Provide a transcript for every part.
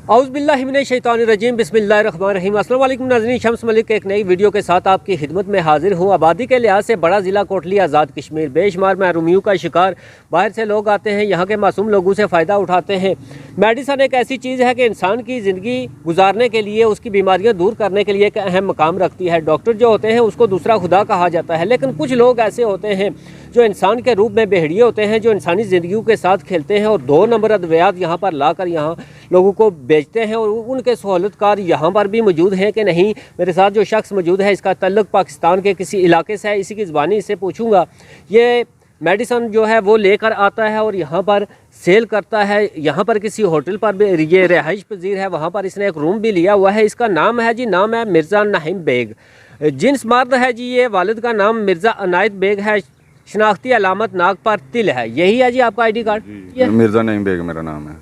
औज़ुबिल्लाहिमिनश्शैतानिर्रजीम बिस्मिल्लाहिर्रहमानिर्रहीम। अस्सलाम वालेकुम नाज़रीन, शम्स मलिक एक नई वीडियो के साथ आपकी खिदमत में हाजिर हूँ। आबादी के लिहाज से बड़ा ज़िला कोटली आज़ाद कश्मीर बेशुमार महरूमियों का शिकार। बाहर से लोग आते हैं, यहाँ के मासूम लोगों से फ़ायदा उठाते हैं। मेडिसन एक ऐसी चीज़ है कि इंसान की ज़िंदगी गुजारने के लिए, उसकी बीमारियाँ दूर करने के लिए एक अहम मकाम रखती है। डॉक्टर जो होते हैं उसको दूसरा खुदा कहा जाता है, लेकिन कुछ लोग ऐसे होते हैं जो इंसान के रूप में भेड़िए होते हैं, जो इंसानी ज़िंदगी के साथ खेलते हैं और 2 नंबर अद्वियात यहाँ पर लाकर यहाँ लोगों को बेचते हैं। और उनके सहूलतकार यहाँ पर भी मौजूद हैं कि नहीं। मेरे साथ जो शख्स मौजूद है इसका तल्लुक़ पाकिस्तान के किसी इलाके से है। इसी की ज़बानी इससे पूछूंगा। ये मेडिसन जो है वो लेकर आता है और यहाँ पर सेल करता है। यहाँ पर किसी होटल पर भी ये रिहाइश पजीर है, वहाँ पर इसने एक रूम भी लिया हुआ है। इसका नाम है जी, नाम है मिर्ज़ा नहीम बेग। जिन्स मर्द है जी, ये वालिद का नाम मिर्ज़ा अनायत बेग है। शनाख्ती अलामत नाक पर तिल है। यही है जी आपका ID कार्ड? मिर्ज़ा नहीम बेग मेरा नाम है।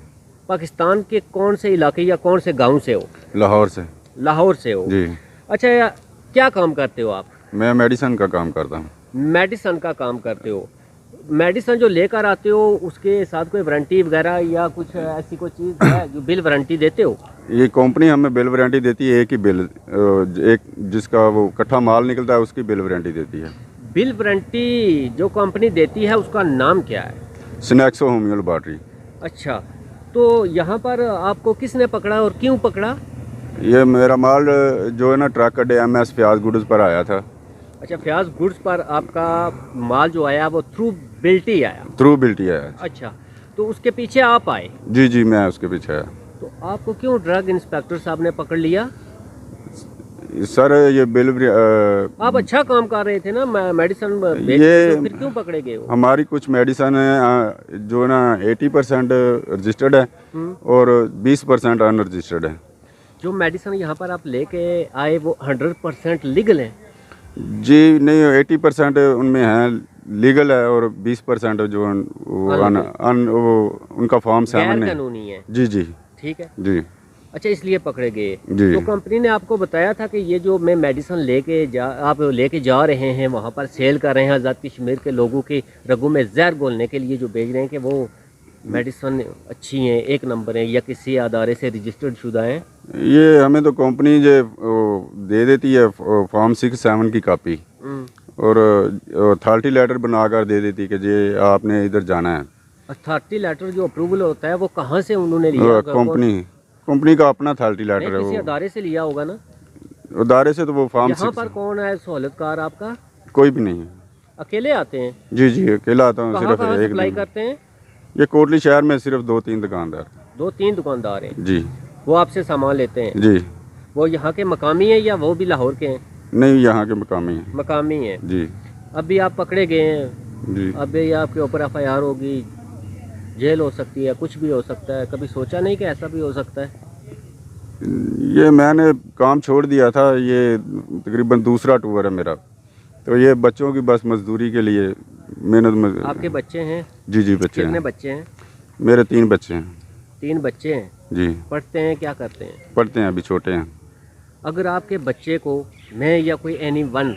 पाकिस्तान के कौन से इलाके या कौन से गांव से हो? लाहौर से। लाहौर से हो जी। अच्छा, क्या काम करते हो आप? मैं मेडिसन का काम करता हूँ। मेडिसन का काम करते हो। मेडिसन जो लेकर आते हो उसके साथ कोई वारंटी वगैरह या कुछ ऐसी कोई चीज़ है जो बिल वारंटी देते हो? ये कंपनी हमें बिल वारंटी देती है, एक ही बिल, एक जिसका वो इकट्ठा माल निकलता है उसकी बिल वारंटी देती है। बिल वारंटी जो कंपनी देती है उसका नाम क्या है? स्नैक्सो होमियो लैबोरेटरी। अच्छा, तो यहाँ पर आपको किसने पकड़ा और क्यों पकड़ा? ये मेरा माल जो है ना ट्रक अड्डे MS फ्याज गुड्स पर आया था। अच्छा, फ्याज गुड्स पर आपका माल जो आया वो थ्रू बिल्टी आया? थ्रू बिल्टी आया। अच्छा, तो उसके पीछे आप आए? जी जी, मैं उसके पीछे आया। तो आपको क्यों ड्रग इंस्पेक्टर साहब ने पकड़ लिया? सर ये बिल आप अच्छा काम कर रहे थे ना, मेडिसिन ये तो फिर क्यों पकड़े गए हो? हमारी कुछ मेडिसन है जो ना 80% रजिस्टर्ड है और 20% अनरजिस्टर्ड है। जो मेडिसिन यहाँ पर आप लेके आए वो 100% लीगल है? जी नहीं, 80% उनमें है लीगल है और 20% जो वो उनका फॉर्म 7 है, कानूनी है। जी जी ठीक है जी। अच्छा, इसलिए पकड़े गए। जी। तो कंपनी ने आपको बताया था कि ये जो मैं मेडिसिन आप लेके जा रहे हैं, वहाँ पर सेल कर रहे हैं, आज़ाद कश्मीर के लोगों के रगों में जहर घोलने के लिए जो बेच रहे हैं, कि वो मेडिसिन अच्छी हैं, 1 नंबर है, या किसी अदारे से रजिस्टर्ड शुदा हैं? ये हमें तो कंपनी जो दे देती है फॉर्म 6-7 की कापी और अथॉरिटी लेटर बनाकर दे देती कि जी आपने इधर जाना है। अथॉरिटी लेटर जो अप्रूवल होता है वो कहाँ से उन्होंने लिया? कंपनी का अपना अथॉरिटी लेटर है। किसी अदारे से लिया होगा ना? अदारे से तो वो फॉर्म। यहाँ पर कौन है सहूलतकार आपका? कोई भी नहीं है। अकेले आते हैं? जी जी, अकेला आता हूँ। सिर्फ एक सप्लाई करते हैं? ये कोटली शहर में सिर्फ 2-3 दुकानदार। 2-3 दुकानदार हैं जी। वो आपसे सामान लेते हैं? जी। वो यहाँ के मकामी हैं या वो भी लाहौर के हैं? नहीं, यहाँ के मकामी हैं। मकामी हैं जी। अभी आप पकड़े गए हैं जी। अभी आपके ऊपर FIR होगी, जेल हो सकती है, कुछ भी हो सकता है। कभी सोचा नहीं कि ऐसा भी हो सकता है? ये मैंने काम छोड़ दिया था, ये तकरीबन दूसरा टूर है मेरा, तो ये बच्चों की बस मजदूरी के लिए मेहनत में। आपके बच्चे हैं? जी जी, बच्चे हैं। कितने बच्चे हैं? मेरे 3 बच्चे हैं। 3 बच्चे हैं? जी। पढ़ते हैं? क्या करते हैं? पढ़ते हैं, अभी छोटे हैं। अगर आपके बच्चे को मैं या कोई एनीवन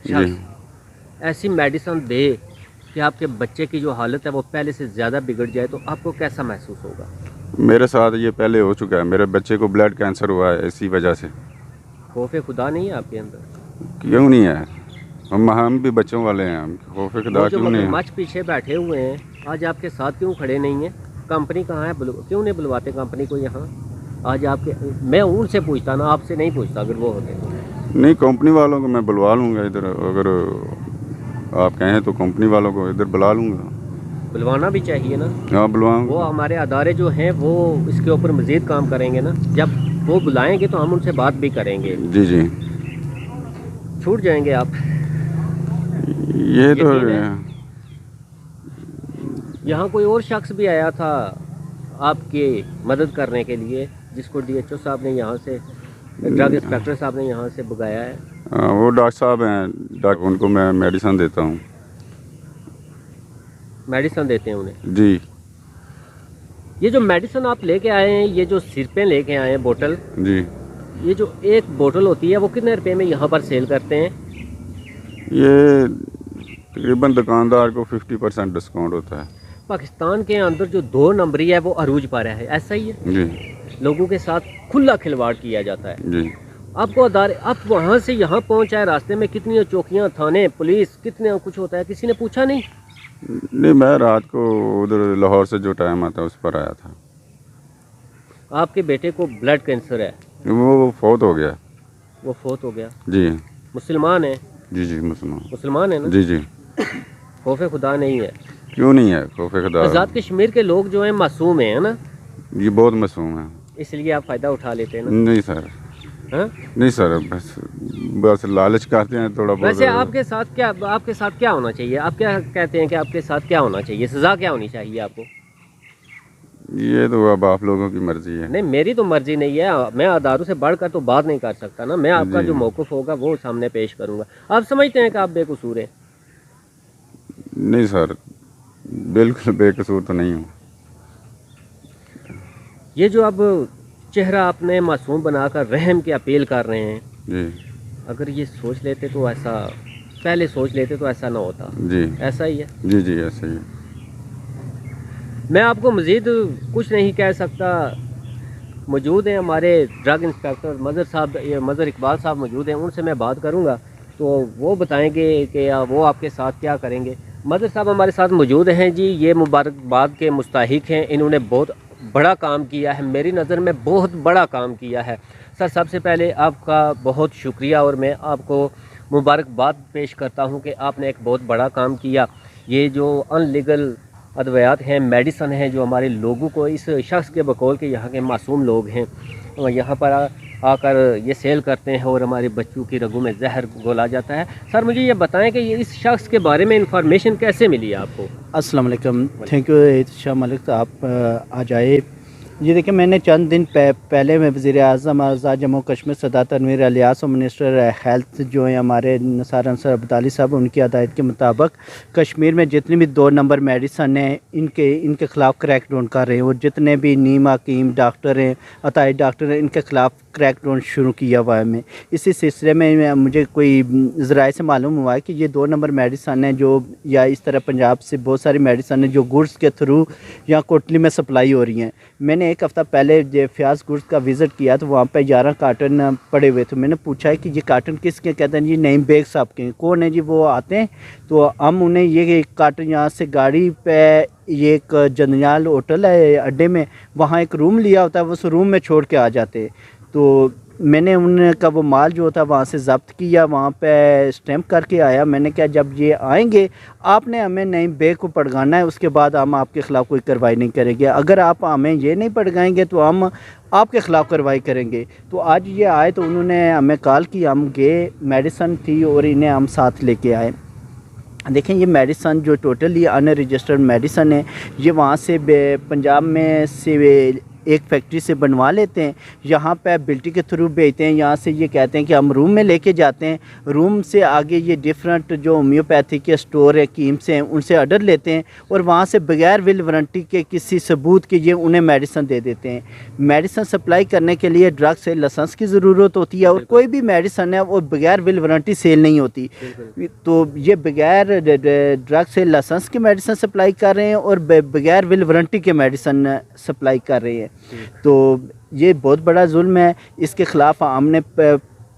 शख्स ऐसी मेडिसिन दे कि आपके बच्चे की जो हालत है वो पहले से ज़्यादा बिगड़ जाए, तो आपको कैसा महसूस होगा? मेरे साथ ये पहले हो चुका है, मेरे बच्चे को ब्लड कैंसर हुआ है इसी वजह से। खौफ खुदा नहीं है आपके अंदर? क्यों नहीं है, हम भी बच्चों वाले हैं, हम खौफ खुदा क्यों नहीं है? मच पीछे बैठे हुए हैं, आज आपके साथ क्यों खड़े नहीं हैं? कंपनी कहाँ है? क्यों नहीं बुलवाते कंपनी को यहाँ? आज आपके, मैं उनसे पूछता ना, आपसे नहीं पूछता। अगर वो होते नहीं, कंपनी वालों को मैं बुलवा लूँगा इधर, अगर आप कहें तो कंपनी वालों को इधर बुला लूँगा। बुलवाना भी चाहिए ना? हाँ, बुलवाऊँगा। वो हमारे अदारे जो हैं वो इसके ऊपर मज़ीद काम करेंगे ना। जब वो बुलाएंगे तो हम उनसे बात भी करेंगे। जी जी। छूट जाएंगे आप? ये तो यहाँ कोई और शख्स भी आया था आपकी मदद करने के लिए, जिसको DHO साहब ने यहाँ से, ड्रग इंस्पेक्टर साहब ने यहाँ से भगाया है? वो डॉक्टर साहब हैं, उनको मैं मेडिसिन देता हूँ। मेडिसिन देते हैं उन्हें? जी। ये जो मेडिसिन आप लेके आए हैं, ये जो सिरपें लेके आए हैं बोतल जी, ये जो एक बोतल होती है वो कितने रुपए में यहाँ पर सेल करते हैं? ये तकरीबन दुकानदार को 50% डिस्काउंट होता है। पाकिस्तान के अंदर जो 2 नंबरी है वो अरूज पर है, ऐसा ही है? जी। लोगों के साथ खुला खिलवाड़ किया जाता है। जी। आपको आप वहाँ से यहाँ पहुँचाए, रास्ते में कितनी चौकियाँ, थाने, पुलिस, कितने कुछ होता है, किसी ने पूछा नहीं? नहीं, मैं रात को उधर लाहौर से जो टाइम आता उस पर आया था। आपके बेटे को ब्लड कैंसर है? वो फौत हो गया। वो फौत हो गया? जी। मुसलमान है? जी मुसलमान। मुसलमान है ना? जी जी। खौफ खुदा नहीं है? क्यों नहीं है खौफ खुदा? आज़ाद कश्मीर के लोग जो हैं मासूम हैं, है ना? ये बहुत मासूम है। इसलिए आप फ़ायदा उठा लेते हैं ना? नहीं सर। हाँ? नहीं सर, बस लालच करते हैं थोड़ा बहुत। वैसे आपके साथ क्या होना चाहिए? आप क्या कहते हैं कि आपके साथ क्या होना चाहिए, सज़ा क्या होनी चाहिए आपको? ये तो अब आप लोगों की मर्जी है। नहीं, मेरी तो मर्जी नहीं है, मैं अदारों से बढ़कर तो बात नहीं कर सकता ना। मैं आपका जो मौक़िफ़ होगा वो सामने पेश करूंगा। आप समझते हैं कि आप बेकसूर हैं? नहीं सर, बिल्कुल बेकसूर तो नहीं हूँ। ये जो अब चेहरा आपने मासूम बनाकर रहम की अपील कर रहे हैं जी। अगर ये सोच लेते तो ऐसा, पहले सोच लेते तो ऐसा ना होता। जी। ऐसा ही है? जी जी ऐसा ही है। मैं आपको मज़ीद कुछ नहीं कह सकता। मौजूद हैं हमारे ड्रग इंस्पेक्टर मज़हर इकबाल साहब मौजूद हैं, उनसे मैं बात करूंगा तो वो बताएंगे कि वो आपके साथ क्या करेंगे। मज़हर साहब हमारे साथ मौजूद हैं जी, ये मुबारकबाद के मुस्ताहिक हैं। इन्होंने बहुत बड़ा काम किया है, मेरी नज़र में बहुत बड़ा काम किया है। सर, सबसे पहले आपका बहुत शुक्रिया और मैं आपको मुबारकबाद पेश करता हूं कि आपने एक बहुत बड़ा काम किया। ये जो अनलीगल अद्वियात हैं, मेडिसन हैं, जो हमारे लोगों को, इस शख्स के बकौल के यहाँ के मासूम लोग हैं, यहाँ पर आकर ये सेल करते हैं और हमारे बच्चों की रगों में जहर घोला जाता है। सर, मुझे ये बताएं कि ये इस शख्स के बारे में इंफॉर्मेशन कैसे मिली आपको? अस्सलाम वालेकुम, थैंक यू शाह मलिक, आप आ जाए। ये देखिए, मैंने चंद दिन पहले में वज़ीर आज़म आज़ाद जम्मू कश्मीर सरदार तनवीर अलियास और मिनिस्टर हेल्थ जो हैं हमारे निसार अंसर अब्दाली साहब, उनकी हदायत के मुताबिक कश्मीर में जितनी भी 2 नंबर मेडिसन हैं इनके ख़िलाफ़ क्रैकडाउन कर रहे हैं। और जितने भी नीम हकीम डॉक्टर हैं, अताई डॉक्टर हैं, इनके ख़िलाफ़ क्रैकडाउन शुरू किया हुआ है। मैं इसी सिलसिले में मुझे कोई ज़राए से मालूम हुआ है कि ये 2 नंबर मेडिसन हैं जो, या इस तरह पंजाब से बहुत सारी मेडिसन हैं जो गुड्स के थ्रू यहाँ कोटली में सप्लाई हो रही हैं। मैंने 1 हफ़्ता पहले जो फ्याज गुड्स का विज़िट किया तो वहाँ पे 11 कार्टन पड़े हुए थे। मैंने पूछा है कि ये कार्टन किसके? कहते हैं जी नईम बेग साहब के। कौन है जी? वो आते हैं तो हम उन्हें ये कार्टन यहाँ से गाड़ी पे, ये एक जंदयाल होटल है अड्डे में, वहाँ एक रूम लिया होता है, उस रूम में छोड़ के आ जाते। तो मैंने उनका वो माल जो था वहाँ से ज़ब्त किया, वहाँ पे स्टैम्प करके आया। मैंने कहा जब ये आएंगे आपने हमें नईम बेग को पड़गाना है, उसके बाद हम आपके ख़िलाफ़ कोई कार्रवाई नहीं करेंगे। अगर आप हमें ये नहीं पड़गाएंगे तो हम आपके ख़िलाफ़ कार्रवाई करेंगे। तो आज ये आए तो उन्होंने हमें कॉल की, हम गए, मेडिसन थी और इन्हें हम साथ लेके आए। देखें, ये मेडिसन जो टोटली अनरजिस्टर्ड मेडिसन है, ये वहाँ से पंजाब में से एक फैक्ट्री से बनवा लेते हैं, यहाँ पे बिल्टी के थ्रू भेजते हैं। यहाँ से ये कहते हैं कि हम रूम में लेके जाते हैं, रूम से आगे ये डिफरेंट जो होम्योपैथी के स्टोर है, कीम्स हैं, उनसे ऑर्डर लेते हैं और वहाँ से बगैर विल वारंटी के किसी सबूत के ये उन्हें मेडिसन दे देते हैं। मेडिसन सप्लाई करने के लिए ड्रग से लाइसेंस की ज़रूरत होती है और कोई भी मेडिसन है वो बगैर विल वारंटी सेल नहीं होती। तो ये बगैर ड्रग से लाइसेंस के मेडिसन सप्लाई कर रहे हैं और बगैर विल वारंटी के मेडिसन सप्लाई कर रहे हैं। तो ये बहुत बड़ा जुल्म है। इसके ख़िलाफ़ हमने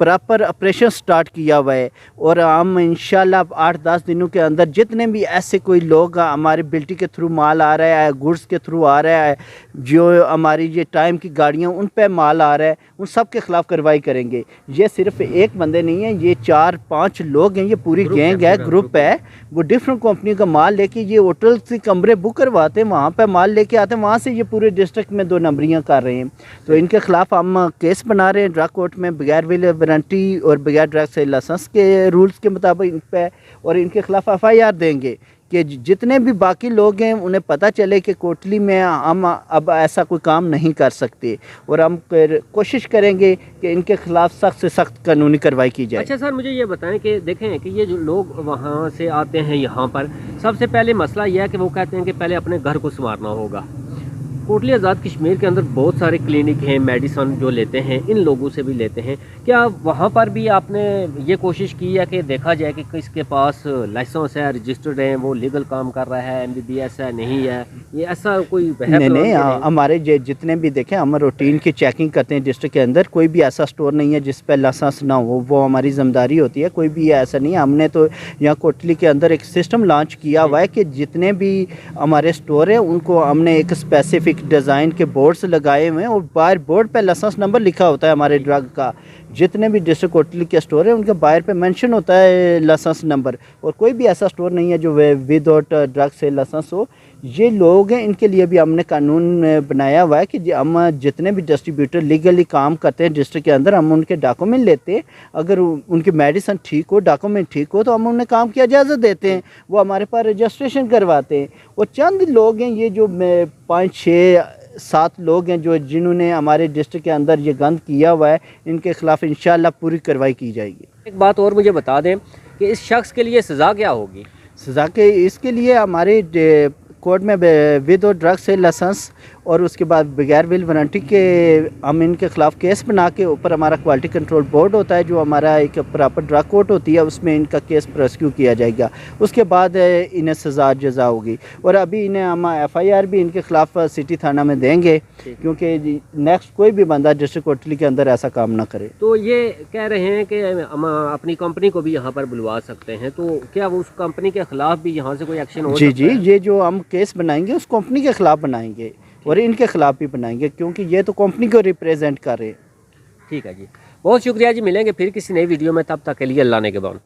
प्रॉपर ऑपरेशन स्टार्ट किया हुआ है और हम इंशाल्लाह 8-10 दिनों के अंदर जितने भी ऐसे कोई लोग हमारे बिल्टी के थ्रू माल आ रहा है, गुड्स के थ्रू आ रहा है, जो हमारी ये टाइम की गाड़ियाँ उन पे माल आ रहा है, उन सब के ख़िलाफ़ कार्रवाई करेंगे। ये सिर्फ एक बंदे नहीं है, ये 4-5 लोग हैं, ये पूरी गैंग है, ग्रुप है। वो डिफरेंट कंपनी का माल लेके ये होटल से कमरे बुक करवाते हैं, वहाँ पर माल लेके आते हैं, वहाँ से ये पूरे डिस्ट्रिक्ट में 2 नंबरियाँ कर रहे हैं। तो इनके ख़िलाफ़ हम केस बना रहे हैं ड्रग कोर्ट में बगैर विल वारंटी और बगैर ड्रग से लाइसेंस के रूल्स के मुताबिक इन पे, और इनके ख़िलाफ़ FIR देंगे कि जितने भी बाकी लोग हैं उन्हें पता चले कि कोटली में हम अब ऐसा कोई काम नहीं कर सकते और हम कोशिश करेंगे कि इनके ख़िलाफ़ सख्त से सख्त कानूनी कार्रवाई की जाए। अच्छा सर, मुझे ये बताएं कि देखें कि ये जो लोग वहाँ से आते हैं यहाँ पर, सबसे पहले मसला यह है कि वो कहते हैं कि पहले अपने घर को संवारना होगा। कोटली आज़ाद कश्मीर के अंदर बहुत सारे क्लिनिक हैं, मेडिसन जो लेते हैं, इन लोगों से भी लेते हैं। क्या वहाँ पर भी आपने ये कोशिश की है कि देखा जाए कि किसके पास लाइसेंस है, रजिस्टर्ड है, वो लीगल काम कर रहा है, MBBS है, नहीं है, ये ऐसा कोई नहीं, हमारे जितने भी देखें हम रूटीन की चेकिंग करते हैं डिस्ट्रिक्ट के अंदर, कोई भी ऐसा स्टोर नहीं है जिस पर लाइसेंस ना हो, वो हमारी जिम्मेदारी होती है। कोई भी ऐसा नहीं है। हमने तो यहाँ कोटली के अंदर एक सिस्टम लॉन्च किया हुआ है कि जितने भी हमारे स्टोर हैं उनको हमने एक स्पेसिफिक डिज़ाइन के बोर्ड्स लगाए हुए हैं और बाहर बोर्ड पे लाइसेंस नंबर लिखा होता है हमारे ड्रग का। जितने भी डिस्ट्रिक्ट कोटली के स्टोर हैं उनके बाहर पे मेंशन होता है लाइसेंस नंबर, और कोई भी ऐसा स्टोर नहीं है जो विदाउट ड्रग से लाइसेंस हो। ये लोग हैं, इनके लिए भी हमने कानून बनाया हुआ है कि हम जितने भी डिस्ट्रीब्यूटर लीगली काम करते हैं डिस्ट्रिक्ट के अंदर, हम उनके डॉक्यूमेंट लेते हैं। अगर उनकी मेडिसिन ठीक हो, डॉक्यूमेंट ठीक हो, तो हम उन्हें काम की इजाज़त देते हैं, वो हमारे पास रजिस्ट्रेशन करवाते हैं। और चंद लोग हैं, ये जो 5, 6, 7 लोग हैं जो जिन्होंने हमारे डिस्ट्रिक्ट के अंदर ये गंद किया हुआ है, इनके खिलाफ इंशाल्लाह पूरी कार्रवाई की जाएगी। एक बात और मुझे बता दें कि इस शख्स के लिए सज़ा क्या होगी? सज़ा के इसके लिए हमारे कोर्ट में विद ड्रग से लाइसेंस और उसके बाद बगैर विल वारंटी के हम इनके ख़िलाफ़ केस बना के, ऊपर हमारा क्वालिटी कंट्रोल बोर्ड होता है जो हमारा एक प्रॉपर ड्रग कोर्ट होती है, उसमें इनका केस प्रोसिक्यूट किया जाएगा। उसके बाद इन्हें सज़ा जज़ा होगी। और अभी इन्हें हम FIR भी इनके ख़िलाफ़ सिटी थाना में देंगे, क्योंकि नेक्स्ट कोई भी बंदा डिस्ट्रिक्ट कोटली के अंदर ऐसा काम ना करे। तो ये कह रहे हैं कि हम अपनी कंपनी को भी यहाँ पर बुलवा सकते हैं, तो क्या वो उस कंपनी के ख़िलाफ़ भी यहाँ से कोई एक्शन हो सकता है? जी, ये जो हम केस बनाएंगे उस कंपनी के ख़िलाफ़ बनाएंगे और इनके ख़िलाफ़ भी बनाएंगे, क्योंकि ये तो कंपनी को रिप्रेजेंट कर रहे हैं। ठीक है जी, बहुत शुक्रिया जी। मिलेंगे फिर किसी नई वीडियो में, तब तक के लिए अल्लाह ने के बाद।